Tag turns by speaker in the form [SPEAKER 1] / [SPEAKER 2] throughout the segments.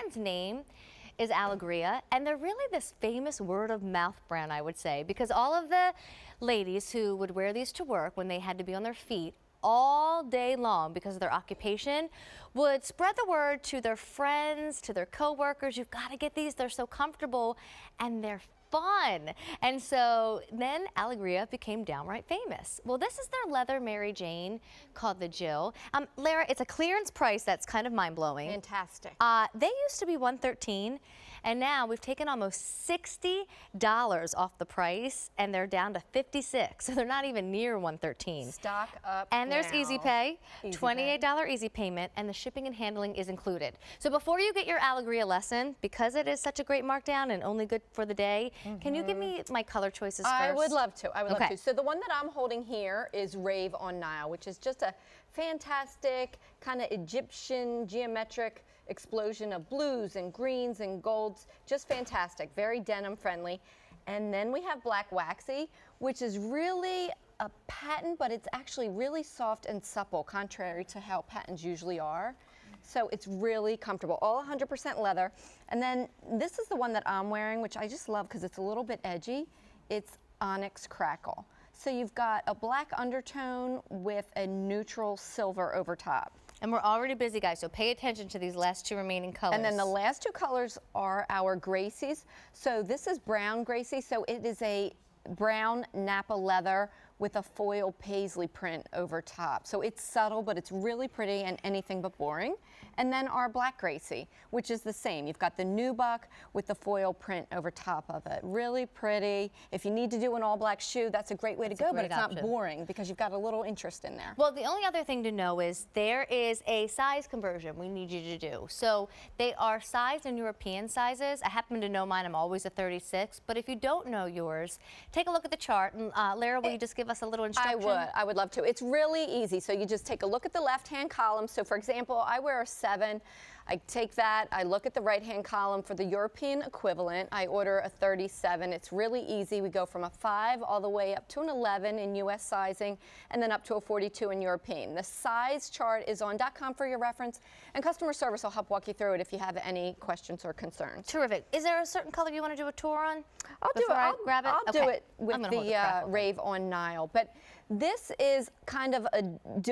[SPEAKER 1] brand's name is Alegria, and they're really this famous word of mouth brand, I would say, because all of the ladies who would wear these to work when they had to be on their feet all day long because of their occupation would spread the word to their friends, to their coworkers. You've got to get these. They're so comfortable and they're fun. And so then Alegria became downright famous. Well, this is their leather Mary Jane called the Jill. Lara, it's a clearance price that's kind of mind-blowing.
[SPEAKER 2] Fantastic.
[SPEAKER 1] They used to be $113, and now we've taken almost $60 off the price, and they're down to $56. So they're not even near $113.
[SPEAKER 2] Stock up
[SPEAKER 1] And there's
[SPEAKER 2] now.
[SPEAKER 1] Easy Pay,
[SPEAKER 2] $28
[SPEAKER 1] easy payment, and the shipping and handling is included. So before you get your Alegria lesson, because it is such a great markdown and only good for the day, can you give me my color choices first?
[SPEAKER 2] I would love to. I would love
[SPEAKER 1] Okay.
[SPEAKER 2] to. So the one that I'm holding here is Rave on Nile, which is just a fantastic kind of Egyptian geometric explosion of blues and greens and golds. Just fantastic. Very denim friendly. And then we have Black Waxy, which is really a patent, but it's actually really soft and supple, contrary to how patents usually are. So it's really comfortable, all 100% leather. And then this is the one that I'm wearing, which I just love because it's a little bit edgy. It's Onyx Crackle. So you've got a black undertone with a neutral silver over top.
[SPEAKER 1] And we're already busy, guys, so pay attention to these last two remaining colors.
[SPEAKER 2] And then the last two colors are our Gracies. So this is brown Gracie, so it is a brown Napa leather with a foil paisley print over top. So it's subtle, but it's really pretty and anything but boring. And then our Black Gracie, which is the same. You've got the nubuck with the foil print over top of it. Really pretty. If you need to do an all black shoe, that's a great way to go, but it's not boring because you've got a little interest in there.
[SPEAKER 1] Well, the only other thing to know is there is a size conversion we need you to do. So they are sized in European sizes. I happen to know mine. I'm always a 36, but if you don't know yours, take a look at the chart. And Lara, will you just give us a little instruction?
[SPEAKER 2] I would love to. It's really easy. So you just take a look at the left-hand column. So for example, I wear a 7. I take that, I look at the right-hand column for the European equivalent. I order a 37. It's really easy. We go from a 5 all the way up to an 11 in U.S. sizing, and then up to a 42 in European. The size chart is on .com for your reference, and customer service will help walk you through it if you have any questions or concerns.
[SPEAKER 1] Terrific. Is there a certain color you want to do a tour on?
[SPEAKER 2] I'll do it. Do it with the Rave on Nile. But this is kind of a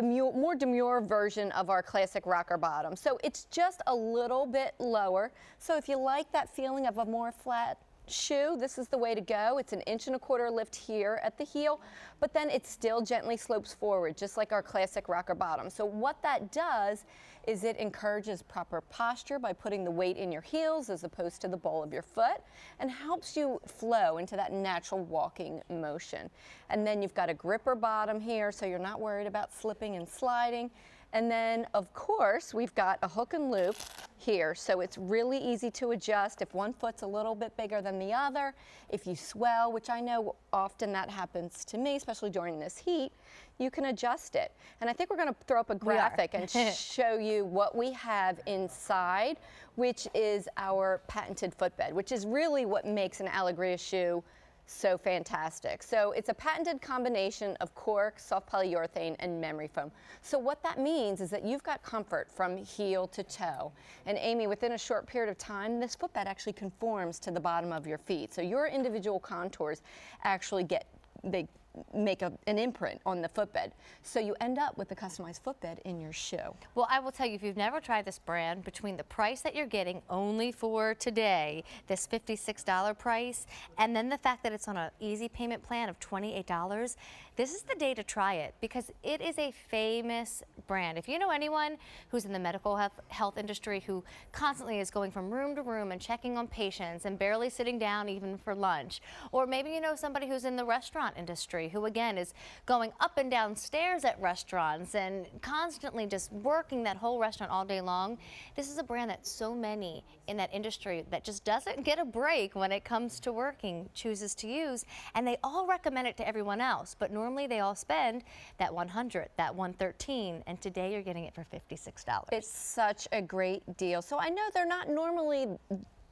[SPEAKER 2] more demure version of our classic rocker bottom. So it's just a little bit lower. So if you like that feeling of a more flat shoe, this is the way to go. It's an 1.25 inch lift here at the heel, but then it still gently slopes forward, just like our classic rocker bottom. So what that does is it encourages proper posture by putting the weight in your heels as opposed to the ball of your foot, and helps you flow into that natural walking motion. And then you've got a gripper bottom here, so you're not worried about slipping and sliding. And then, of course, we've got a hook and loop here, so it's really easy to adjust if one foot's a little bit bigger than the other. If you swell, which I know often that happens to me, especially during this heat, you can adjust it. And I think we're going to throw up a graphic and show you what we have inside, which is our patented footbed, which is really what makes an Alegria shoe so fantastic. So it's a patented combination of cork, soft polyurethane, and memory foam. So what that means is that you've got comfort from heel to toe. And Amy, within a short period of time, this footbed actually conforms to the bottom of your feet. So your individual contours actually make an imprint on the footbed. So you end up with a customized footbed in your shoe.
[SPEAKER 1] Well, I will tell you, if you've never tried this brand, between the price that you're getting only for today, this $56 price, and then the fact that it's on an easy payment plan of $28, this is the day to try it because it is a famous brand. If you know anyone who's in the medical health industry who constantly is going from room to room and checking on patients and barely sitting down even for lunch, or maybe you know somebody who's in the restaurant industry who again is going up and down stairs at restaurants and constantly just working that whole restaurant all day long, this is a brand that so many in that industry that just doesn't get a break when it comes to working chooses to use, and they all recommend it to everyone else, but normally they all spend that $100, that $113, and today you're getting it for $56.
[SPEAKER 2] It's such a great deal. So I know they're not normally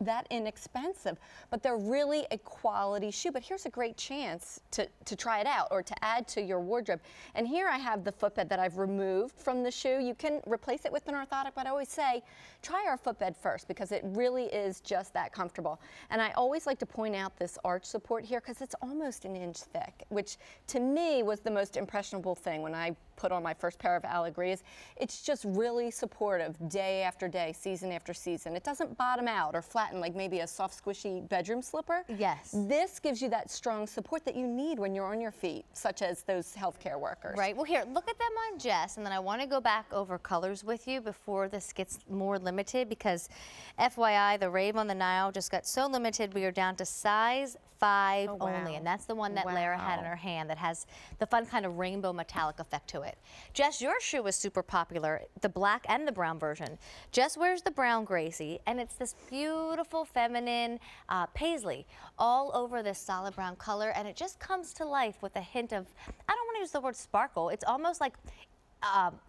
[SPEAKER 2] that inexpensive, but they're really a quality shoe. But here's a great chance to try it out or to add to your wardrobe. And here I have the footbed that I've removed from the shoe. You can replace it with an orthotic, but I always say try our footbed first because it really is just that comfortable. And I always like to point out this arch support here because it's almost an inch thick, which to me was the most impressionable thing when I put on my first pair of Alegrias. It's just really supportive day after day, season after season. It doesn't bottom out or flatten like maybe a soft, squishy bedroom slipper.
[SPEAKER 1] Yes.
[SPEAKER 2] This gives you that strong support that you need when you're on your feet, such as those healthcare workers.
[SPEAKER 1] Right. Well, here, look at them on Jess, and then I want to go back over colors with you before this gets more limited because, FYI, the Rave on the Nile just got so limited we are down to size 5 only, and that's the one that Lara had in her hand that has the fun kind of rainbow metallic effect to it. Jess, your shoe is super popular, the black and the brown version. Jess wears the brown Gracie, and it's this beautiful feminine paisley all over this solid brown color, and it just comes to life with a hint of, I don't want to use the word sparkle, it's almost like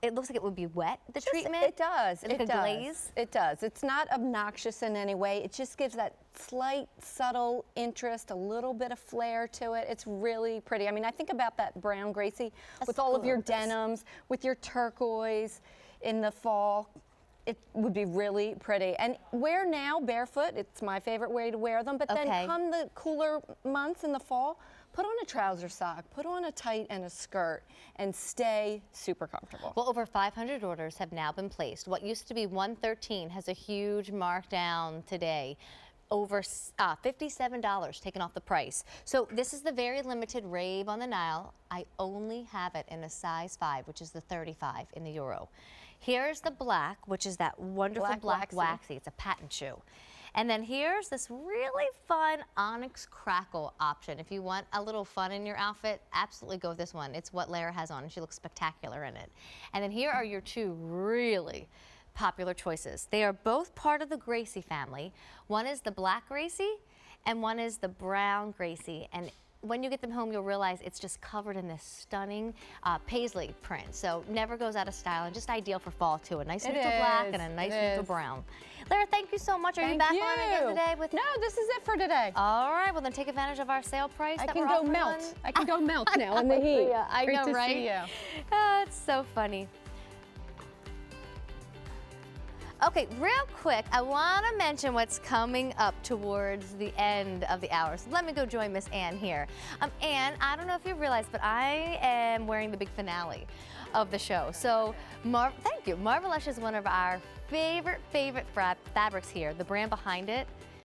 [SPEAKER 1] it looks like it would be wet, the treatment.
[SPEAKER 2] It does.
[SPEAKER 1] Like a glaze.
[SPEAKER 2] It does. It's not obnoxious in any way. It just gives that slight, subtle interest, a little bit of flair to it. It's really pretty. I mean, I think about that brown Gracie with all of your denims, with your turquoise in the fall. It would be really pretty. And wear now barefoot. It's my favorite way to wear them. But then come the cooler months in the fall, put on a trouser sock, put on a tight and a skirt, and stay super comfortable.
[SPEAKER 1] Well, over 500 orders have now been placed. What used to be $113 has a huge markdown today. Over $57 taken off the price. So this is the very limited Rave on the Nile. I only have it in a size 5, which is the 35 in the Euro. Here's the black, which is that wonderful black waxy. It's a patent shoe. And then here's this really fun onyx crackle option. If you want a little fun in your outfit, absolutely go with this one. It's what Lara has on, and she looks spectacular in it. And then here are your two really popular choices. They are both part of the Gracie family. One is the black Gracie, and one is the brown Gracie. And when you get them home, you'll realize it's just covered in this stunning paisley print. So never goes out of style and just ideal for fall too. A nice neutral black and a nice neutral brown. Lara, thank you so much. Are you back on again today?
[SPEAKER 2] No, this is it for today.
[SPEAKER 1] All right, well then take advantage of our sale price.
[SPEAKER 2] I can go melt. I can go melt now in the heat.
[SPEAKER 1] I know, right?
[SPEAKER 2] See you.
[SPEAKER 1] It's so funny. Okay, real quick, I want to mention what's coming up towards the end of the hour. So let me go join Miss Ann here. Ann, I don't know if you realize, but I am wearing the big finale of the show. So, thank you. Marvelesh is one of our favorite fabrics here. The brand behind it